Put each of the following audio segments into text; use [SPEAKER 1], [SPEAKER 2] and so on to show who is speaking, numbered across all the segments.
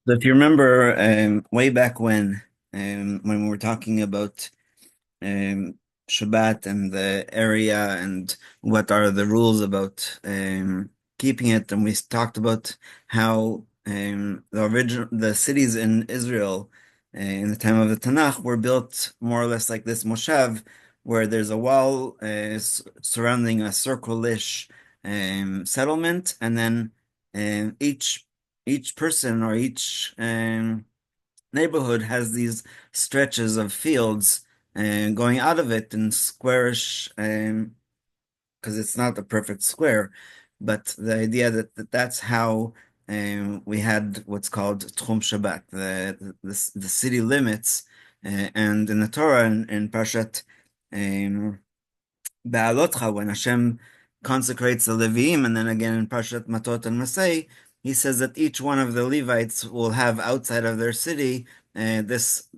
[SPEAKER 1] So if you remember, way back when we were talking about um, Shabbat and the area and what are the rules about keeping it, and we talked about how the cities in Israel in the time of the Tanakh were built more or less like this moshav, where there's a wall surrounding a circle-ish settlement, and then each person or each neighborhood has these stretches of fields going out of it in squarish, because it's not a perfect square, but the idea that's how we had what's called CHUM Shabbat, the city limits, and in the Torah in Parshat Ba'alotcha, when Hashem consecrates the Leviim, and then again in Parshat Matot and Masei, he says that each one of the Levites will have outside of their city this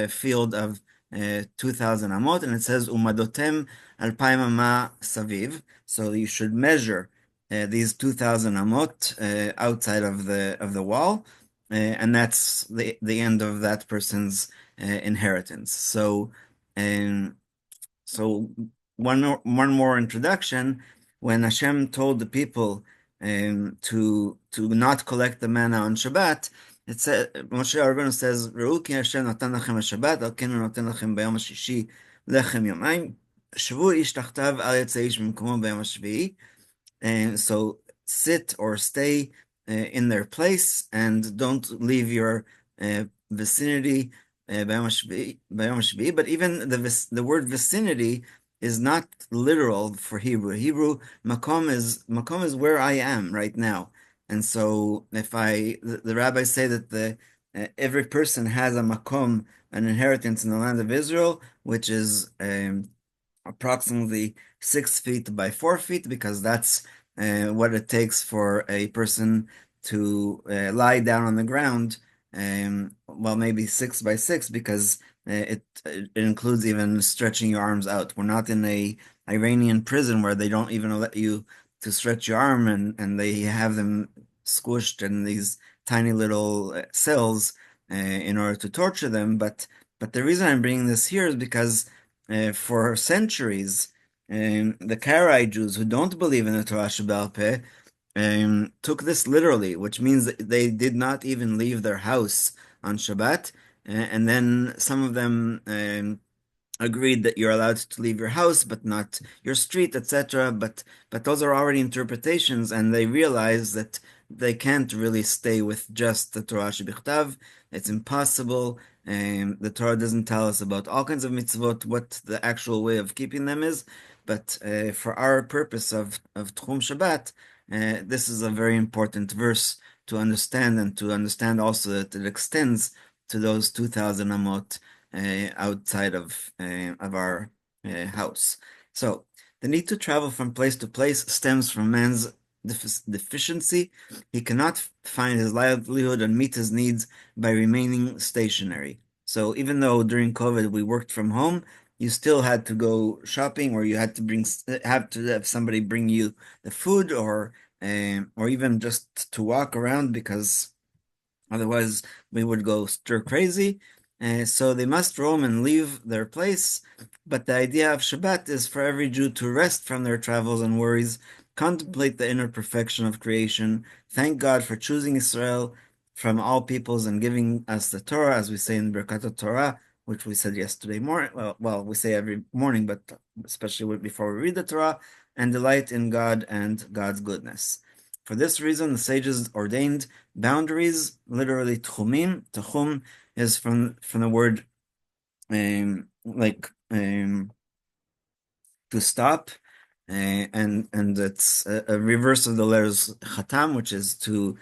[SPEAKER 1] field of 2,000 amot, and it says Umadotem alpayim ama saviv. So you should measure these 2,000 amot outside of the wall, and that's the end of that person's inheritance. Um, so one more introduction. When Hashem told the people to not collect the manna on Shabbat, it said Moshe Rabbeinu says, "Re'u ki Hashem natan lachem Shabbat, al ken hu noten lachem bayom hashishi lechem yomayim, shvu ish tachtav al yetzei ish b'mkomo bayom hashvi'i." And so sit or stay in their place and don't leave your vicinity. But even the word vicinity is not literal for Hebrew. Hebrew makom is where I am right now. And so if the rabbis say that the every person has a makom, an inheritance in the land of Israel, which is approximately 6 feet by 4 feet, because that's what it takes for a person to lie down on the ground. Well, maybe 6 by 6, because it includes even stretching your arms out. We're not in a Iranian prison where they don't even let you to stretch your arm, and they have them squished in these tiny little cells in order to torture them. But the reason I'm bringing this here is because for centuries, the Karaite Jews who don't believe in the Torah Sheba'al Peh took this literally, which means that they did not even leave their house on Shabbat. And then some of them agreed that you're allowed to leave your house, but not your street, etc. But those are already interpretations, and they realize that they can't really stay with just the Torah Shebichtav. It's impossible. The Torah doesn't tell us about all kinds of mitzvot, what the actual way of keeping them is. But for our purpose of Tchum Shabbat, this is a very important verse to understand, and to understand also that it extends to those 2,000 amot outside of our house. So the need to travel from place to place stems from man's deficiency. He cannot find his livelihood and meet his needs by remaining stationary. So even though during COVID we worked from home, you still had to go shopping, or you had to have somebody bring you the food, or even just to walk around, because otherwise we would go stir crazy. So they must roam and leave their place. But the idea of Shabbat is for every Jew to rest from their travels and worries, contemplate the inner perfection of creation, thank God for choosing Israel from all peoples and giving us the Torah, as we say in Birkat Torah, which we said yesterday morning. Well, we say every morning, but especially before we read the Torah, and delight in God and God's goodness. For this reason, the sages ordained boundaries, literally tchumim. Tchum is from the word like to stop, and it's a reverse of the letters chatam, which is to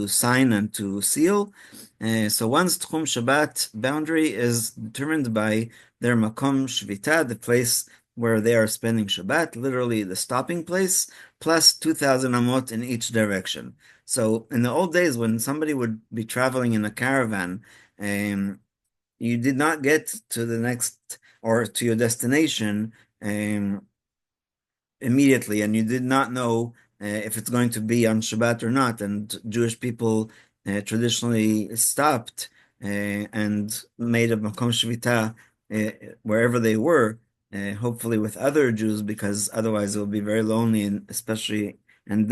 [SPEAKER 1] sign and to seal. So one's Tchum Shabbat boundary is determined by their makom shvita, the place where they are spending Shabbat, literally the stopping place, plus 2,000 amot in each direction. So in the old days, when somebody would be traveling in a caravan, you did not get to the next or to your destination immediately, and you did not know if it's going to be on Shabbat or not. And Jewish people traditionally stopped and made a Makom Shvita wherever they were, hopefully with other Jews, because otherwise it would be very lonely and especially and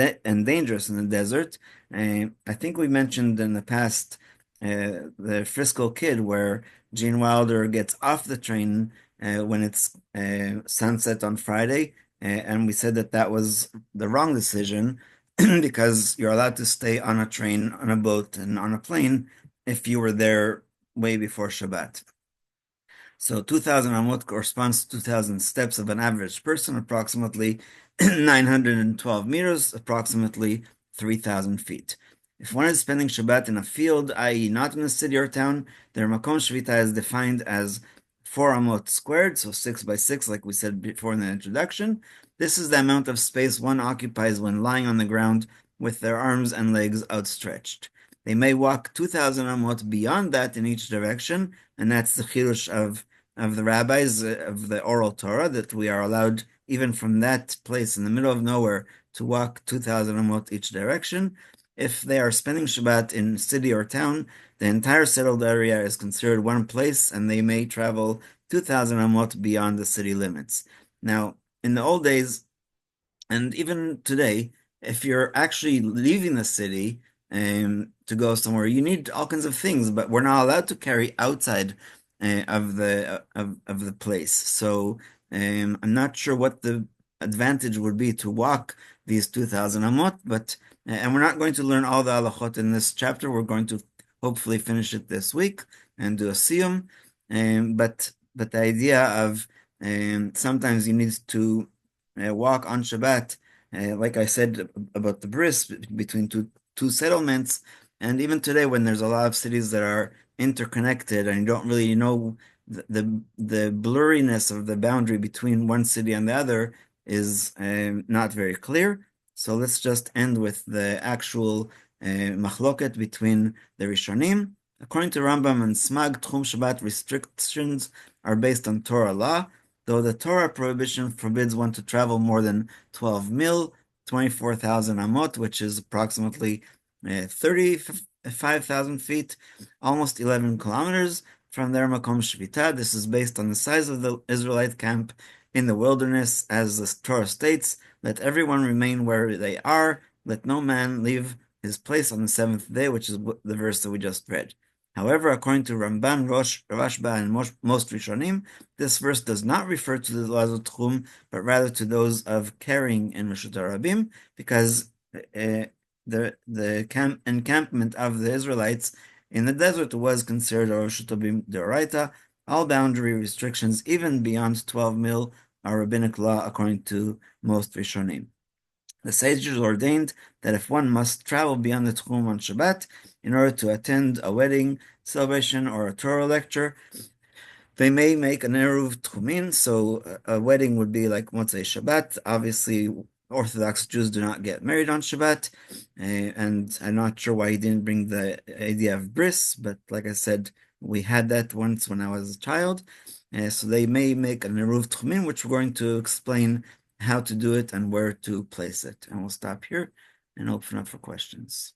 [SPEAKER 1] dangerous in the desert. I think we mentioned in the past the Frisco Kid, where Gene Wilder gets off the train when it's sunset on Friday, and we said that that was the wrong decision because you're allowed to stay on a train, on a boat, and on a plane if you were there way before Shabbat. So 2,000 amot corresponds to 2,000 steps of an average person, approximately 912 meters, approximately 3,000 feet. If one is spending Shabbat in a field, i.e. not in a city or town, their Makom Shvita is defined as 4 amot squared, so 6 by 6, like we said before in the introduction. This is the amount of space one occupies when lying on the ground with their arms and legs outstretched. They may walk 2,000 amot beyond that in each direction, and that's the chidush of the rabbis of the oral Torah, that we are allowed, even from that place in the middle of nowhere, to walk 2,000 amot each direction. If they are spending Shabbat in city or town, the entire settled area is considered one place, and they may travel 2,000 amot beyond the city limits. Now, in the old days, and even today, if you're actually leaving the city to go somewhere, you need all kinds of things, but we're not allowed to carry outside of the place. So I'm not sure what the advantage would be to walk these 2,000 amot, but and we're not going to learn all the halachot in this chapter. We're going to hopefully finish it this week and do a siyum. But the idea of sometimes you need to walk on Shabbat, like I said about the bris between two settlements, and even today when there's a lot of cities that are interconnected and you don't really know the blurriness of the boundary between one city and the other is not very clear. So let's just end with the actual machloket between the Rishonim. According to Rambam and Smag, CHUM Shabbat restrictions are based on Torah law, though the Torah prohibition forbids one to travel more than 12 mil, 24,000 amot, which is approximately 35,000 feet, almost 11 kilometers from their Makom Shvita. This is based on the size of the Israelite camp in the wilderness, as the Torah states, let everyone remain where they are, let no man leave his place on the seventh day, which is the verse that we just read. However, according to Ramban, Rashba, and most Rishonim, this verse does not refer to the laws of CHUM, but rather to those of carrying in Reshut HaRabim, because the encampment of the Israelites in the desert was considered a Reshut HaRabim d'oraita. All boundary restrictions, even beyond 12 mil, are rabbinic law according to most Rishonim. The sages ordained that if one must travel beyond the CHUM on Shabbat in order to attend a wedding celebration or a Torah lecture, they may make an eruv tchumin. So a wedding would be like Motzei Shabbat. Obviously, Orthodox Jews do not get married on Shabbat, and I'm not sure why he didn't bring the idea of bris, but like I said, we had that once when I was a child. So they may make an eruv tchumin, which we're going to explain how to do it and where to place it. And we'll stop here and open up for questions.